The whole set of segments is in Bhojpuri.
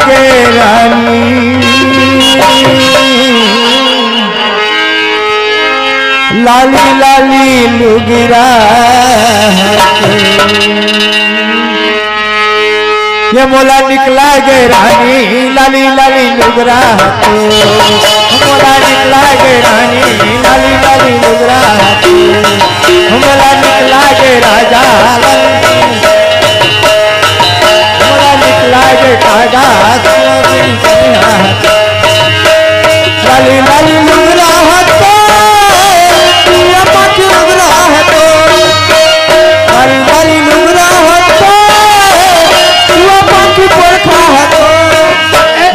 लागे रानी लाली लाली लुगरा ये मोला निकला गे रानी लाली लाली लुगरा मोला निकला गे रानी लाली लाली लुगरा मोला निकला गे राजा मोला निकला गे कागा लाली लाली लुगरा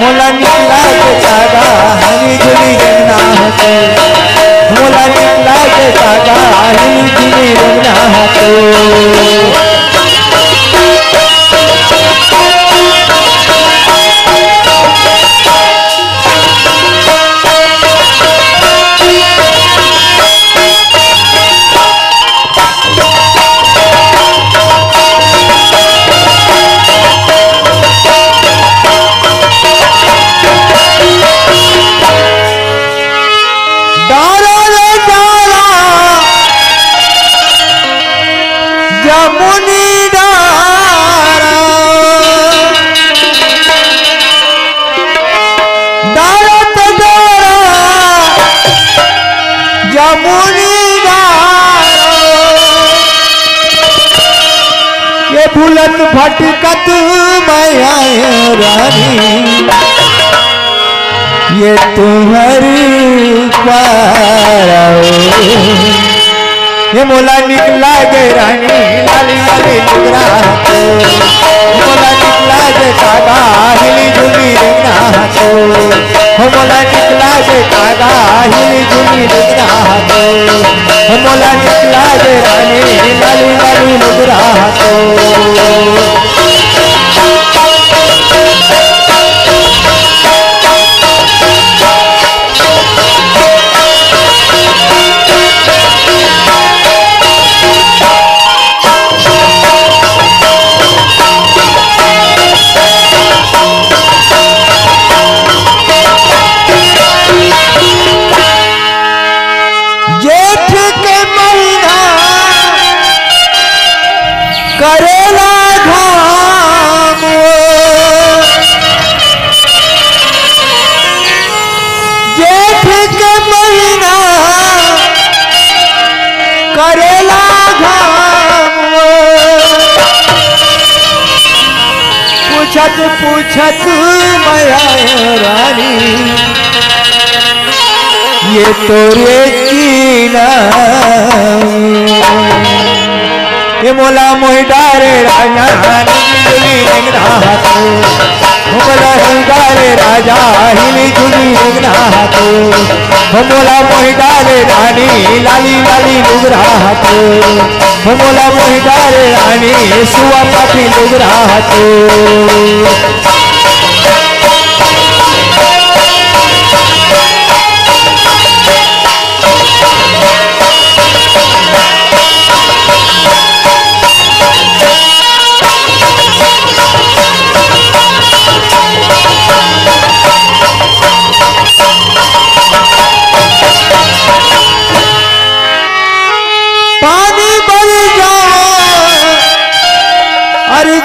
मोला निकला के कागा हनी जुली रंगना हतो मोला निकला के कागा हनी जुली रंगना हतो फूलत भटकत माया रानी ये तुम्हारी पारा ये मोला निकला गे रानी लाली लाली लुगरा मोला निकला गे कागा हिली जुली रंगना हो मोला निकला गे कागा हिली जुली रंगना हो मोला निकला गे रानी लाली लाली लुगरा करेला घाम जेठ के महीना करेला घाम पूछत पूछत माया रानी ये तोरे की ये मोला मोहि डारे राजा हिली रंगना मोला डारे राजा हिली जुली रंगना मोला मोहि डारे रानी लाली लाली लुगरा मोला मोहि डारे रानी सुआ पाठी लुगरा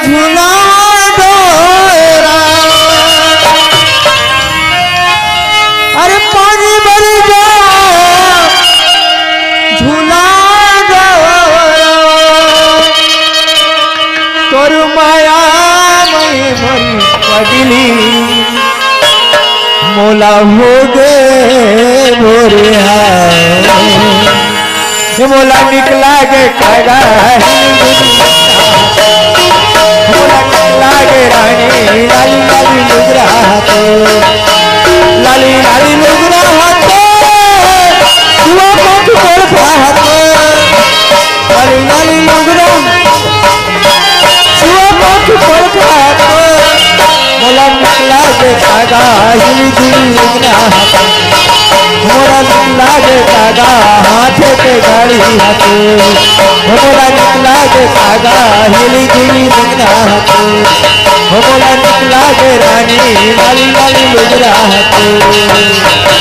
झूला डोरा अरे पानी भर जा झूला डोरा तोर माया मई भरी पगली मोला हो गए भोरे मोला निकला गे कागा मोला निकला गे रानी लाली लाली लुगरा लाली लाली लुगरा हुआ कौन बोल लाली लाली लुगरा हुआ कौन बोल मोला निकला गे कागा हिली जुली लुगरा मोला निकला जे कागा हाथ पे गाड़ी हाथे हो मोला निकला जे कागा हिली जुली लुगरा हाथे हो मोला निकला जे रानी लाली लाली लुगरा हाथे